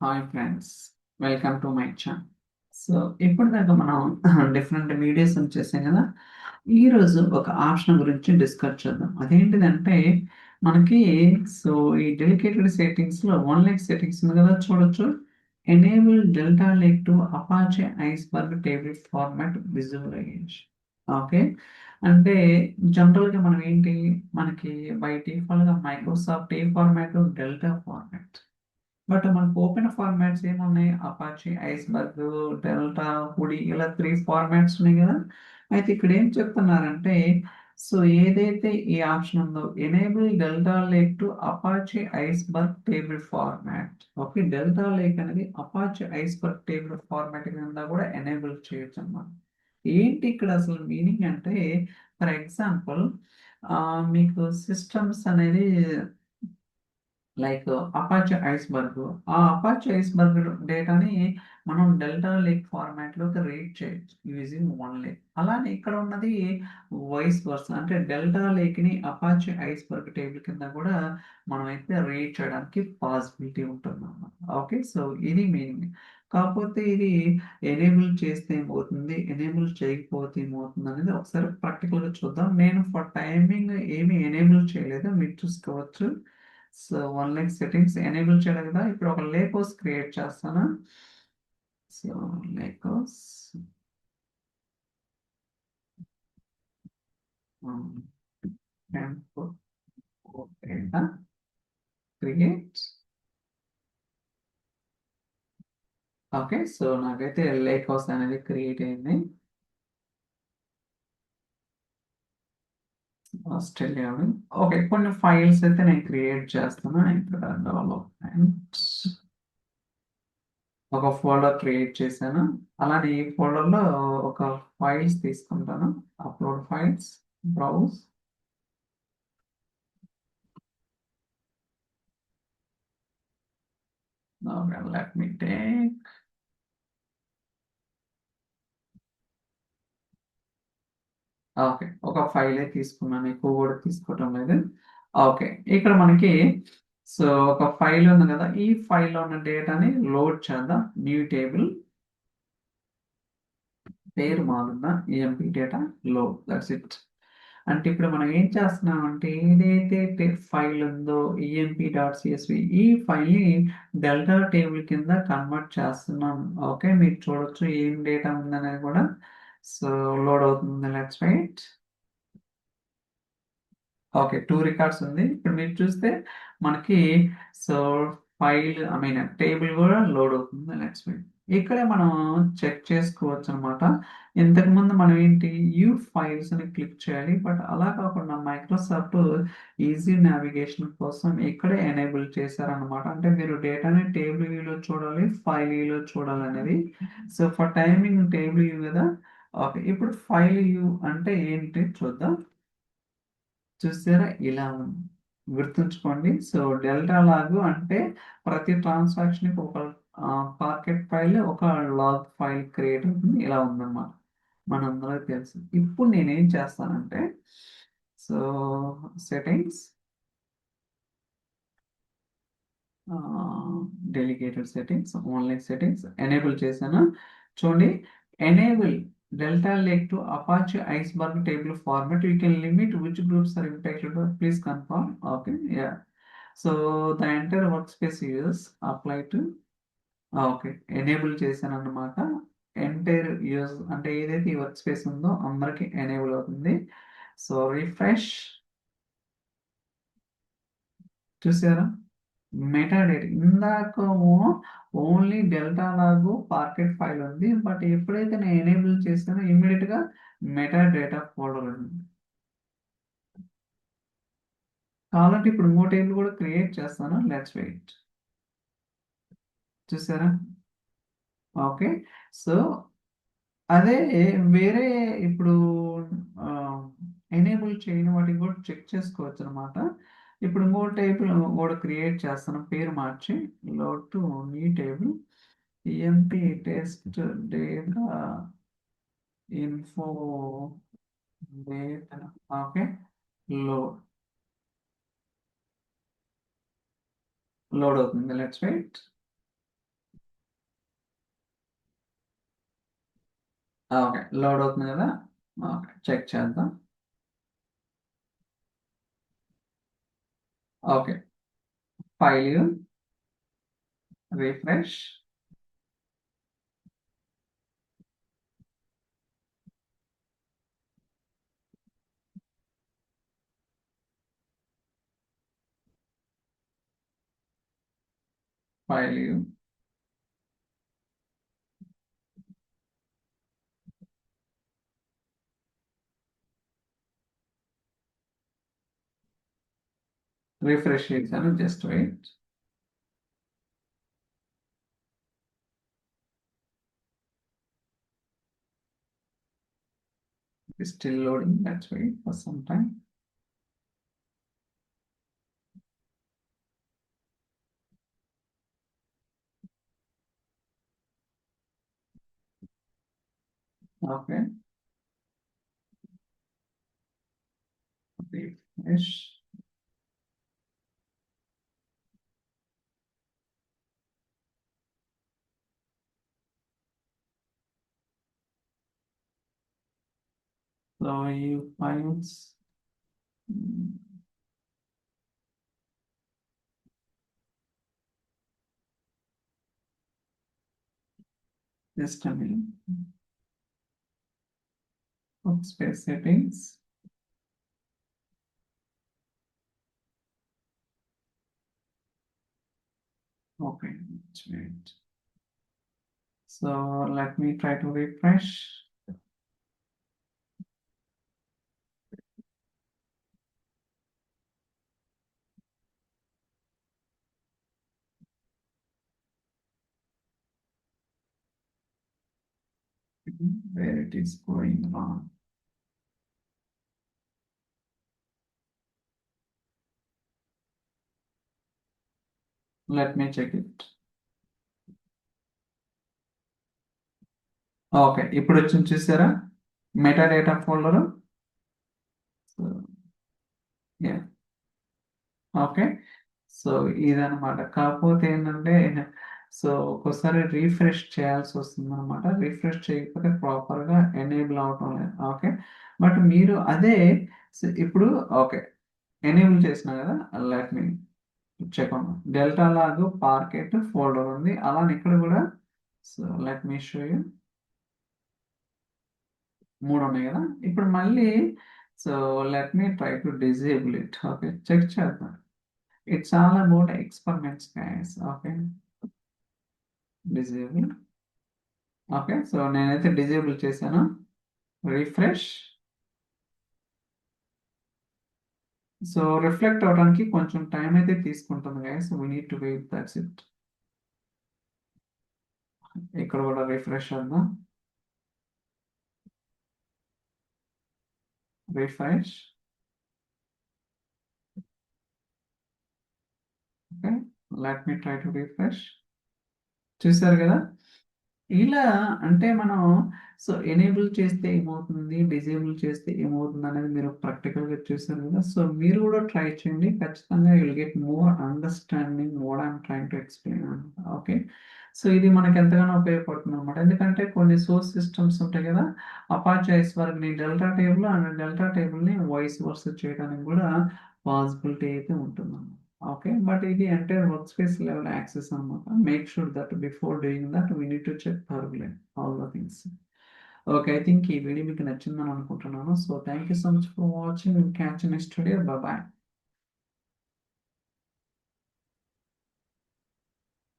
Hi friends, welcome to my channel. So ఇప్పటిదాకా మనం different videos చేసాం కదా. ఈరోజు ఒక ఆప్షన్ గురించి డిస్కస్ చేద్దాం. అదేంటిదంటే మనకి సో ఈ డెలికేటెడ్ సెట్టింగ్స్లో వన్ లైక్ సెట్టింగ్స్ ఉంది కదా, చూడొచ్చు. Enable Delta Lake to Apache Iceberg table format visualisation. Okay, అంటే జనరల్గా మనం ఏంటి, మనకి బై డిఫాల్ట్గా మైక్రోసాఫ్ట్ ఏ ఫార్మాట్, డెల్టా ఫార్మాట్. బట్ మనకు ఓపెన్ ఫార్మాట్స్ ఏమున్నాయి, అపాచీ, ఐస్బర్గ్, డెల్టా, హుడీ, ఇలా 3 ఫార్మాట్స్ ఉన్నాయి కదా. అయితే ఇక్కడ ఏం చెప్తున్నారంటే, సో ఏదైతే ఈ ఆప్షన్ ఉందో enable Delta Lake to Apache iceberg table format. Okay, delta lake అనేది అపాచీ ఐస్బర్గ్ టేబుల్ ఫార్మాట్ కింద కూడా ఎనేబుల్ చేయొచ్చు అన్నమాట. ఏంటి ఇక్కడ అసలు మీనింగ్ అంటే, ఫర్ ఎగ్జాంపుల్ మీకు సిస్టమ్స్ అనేది లైక్ అపాచే ఐస్బర్గ్. ఆ అపాచే ఐస్బర్గ్ డేటాని మనం డెల్టా లేక్ ఫార్మాట్లోకి రీడ్ చేయొచ్చు యూజింగ్ వన్ లేక్. అలానే ఇక్కడ ఉన్నది వైస్ వర్స, అంటే డెల్టా లేక్ని అపాచే ఐస్బర్గ్ టేబుల్ కింద కూడా మనం అయితే రీడ్ చేయడానికి పాసిబిలిటీ ఉంటుంది అన్నమాట. ఓకే, సో ఇది మీనింగ్. కాకపోతే ఇది ఎనేబుల్ చేస్తే ఏమవుతుంది, ఎనేబుల్ చేయకపోతే ఏమవుతుంది అనేది ఒకసారి ప్రాక్టికల్గా చూద్దాం. నేను ఫర్ టైమింగ్ ఏమి ఎనేబుల్ చేయలేదు, మీరు చూసుకోవచ్చు. So one like settings enable చేయడం కదా. ఇప్పుడు ఒక లేకోస్ క్రియేట్ చేస్తాను. So lakehouse create. Okay, so నాకైతే లేకోస్ అనేది క్రియేట్ అయింది. ఆస్ట్రేలియా. ఓకే, కొన్ని ఫైల్స్ అయితే నేను క్రియేట్ చేస్తాను. ఇక్కడ డెవలప్మెంట్ ఒక ఫోల్డర్ క్రియేట్ చేశాను. అలానే ఈ ఫోల్డర్లో ఒక ఫైల్స్ తీసుకుంటాను. Upload files, browse. Okay, let me take. Okay, ఒక ఫైలే తీసుకున్నాను, ఎక్కువ కూడా తీసుకోవటం లేదు. ఓకే, ఇక్కడ మనకి సో ఒక ఫైల్ ఉంది కదా. ఈ ఫైల్లో ఉన్న డేటాని లోడ్ చేద్దాం. న్యూ టేబుల్, పేరు మారుద్దాం, EMP data load. That's it. అంటే ఇప్పుడు మనం ఏం చేస్తున్నాం అంటే, ఏదైతే ఫైల్ ఉందో emp.csv, ఈ ఫైల్ని డెల్టా టేబుల్ కింద కన్వర్ట్ చేస్తున్నాం. ఓకే, మీరు చూడొచ్చు ఏం డేటా ఉందనేది కూడా. సో లోడ్ అవుతుంది. Let's wait. ఓకే, 2 రికార్డ్స్ ఉంది. ఇప్పుడు మీరు చూస్తే మనకి so file I mean table కూడా లోడ్ అవుతుంది. Let's wait. ఇక్కడే మనం చెక్ చేసుకోవచ్చు అనమాట. ఇంతకుముందు మనం ఏంటి, యూ ఫైల్స్ అని క్లిక్ చేయాలి. బట్ అలా కాకుండా మైక్రోసాఫ్ట్ ఈజీ నావిగేషన్ కోసం ఇక్కడే ఎనేబుల్ చేశారనమాట. అంటే మీరు డేటాని టేబుల్ వ్యూలో చూడాలి, ఫైల్ వ్యూలో చూడాలి అనేది. So for timing table view కదా. ఓకే, ఇప్పుడు ఫైల్ వ్యూ అంటే ఏంటి చూద్దాం. చూసారా, ఇలా ఉంది. గుర్తుంచుకోండి. సో డెల్టా లాగ్ అంటే ప్రతి ట్రాన్సాక్షన్ కి ఒక పాకెట్ ఫైల్, ఒక లాగ్ ఫైల్ క్రియేట్ అవుతుంది. ఇలా ఉందన్నమాట, మనందరికీ తెలుసు. ఇప్పుడు నేనేం చేస్తానంటే, so settings, dedicated settings, online settings enable చేశాను. చూడండి, enable Delta Lake to Apache Iceberg table format. You can limit which groups are impacted, please confirm. Okay, yeah. So the entire workspace use apply to. Okay, enable చేశాను అన్నమాట. Entire use అంటే ఏదైతే ఈ work space ఉందో అందరికి enable అవుతుంది. So refresh. చూసారా, meta data ఇందాకేమో only delta లాగు పాకెట్ ఫైల్ ఉంది. బట్ ఎప్పుడైతే నేను ఎనేబుల్ చేస్తానో ఇమ్మీడియట్ గా మెటా డేటా ఫోల్డర్ ఉంది. కావాలంటే ఇప్పుడు ఇంకో టేబుల్ కూడా క్రియేట్ చేస్తాను. Let's wait. చూసారా. ఓకే, సో అదే వేరే ఇప్పుడు ఎనేబుల్ చేయని వాటికి కూడా చెక్ చేసుకోవచ్చు అనమాట. ఇప్పుడు ఇంకో టేబుల్ కూడా క్రియేట్ చేస్తాను, పేరు మార్చి load to new table, MP test data info data. Okay, load load అవుతుంది. Let's wait. ఓకే. లోడ్ అవుతుంది కదా! ఓకే. చెక్ చేద్దాం. Okay. File refresh. File refresh చేశాను. Just wait. Still loading. Let's wait for some time. Okay. Refresh. So ఈ files just a minute. Workspace settings. Okay, let's wait. So let me try to refresh. Where it is going on. Let me check it. Okay. ఇప్పుడు వచ్చింది చూసారా? Meta data folder. So yeah! Okay. So ఇదనమాట. కాకపోతే ఏంటంటే so ఒక్కోసారి refresh చేయాల్సొస్తుందనమాట. Refresh చేయకపోతే ప్రాపర్‌గా enable అవ్వటం లేదు. ఓకే. బట్ మీరు అదే ఇప్పుడు ఓకే. ఎనేబుల్ చేసినా కదా! Let me check on Delta log parquet folder ఉంది. అలానే ఇక్కడ కూడా so let me show you 3 ఉన్నాయి కదా! ఇప్పుడు మళ్ళీ so let me try to disable it. Okay. Check చేద్దాం. It's all about experiments guys. Okay. Disable. Okay. So నేనైతే డిజేబుల్ చేశాను. రిఫ్రెష్. సో రిఫ్లెక్ట్ అవ్వడానికి కొంచెం టైం అయితే తీసుకుంటుంది guys. We need to wait. That's it. ఇక్కడ కూడా రిఫ్రెష్ చేద్దాం. Refresh. Okay. Let me try to refresh. చూసారు కదా! ఇలా అంటే మనం సో ఎనేబుల్ చేస్తే ఏమవుతుంది? డిజేబుల్ చేస్తే ఏమవుతుందనేది మీరు ప్రాక్టికల్‌గా చూసారు కదా! సో మీరు కూడా ట్రై చేయండి. ఖచ్చితంగా you will get more understanding what I am trying to explain అనమాట. ఓకే. సో ఇది మనకు ఎంతగానో ఉపయోగపడుతుందనమాట. ఎందుకంటే కొన్ని సోర్స్ సిస్టమ్స్ ఉంటాయి కదా! అపాచీ ఐస్‌బర్గ్‌ని డెల్టా టేబుల్ అండ్ డెల్టా టేబుల్‌ని వైస్ వర్సా చేయడానికి కూడా పాసిబిలిటీ అయితే ఉంటుందన్నమాట. ఓకే. బట్ ఇది entire workspace level access అనమాట. Make sure that before doing that we need to check thoroughly all the things. Okay. I think ఈ video మీకు నచ్చిందని అనుకుంటున్నాను. So thank you so much for watching. Will catch you next video. Bye by.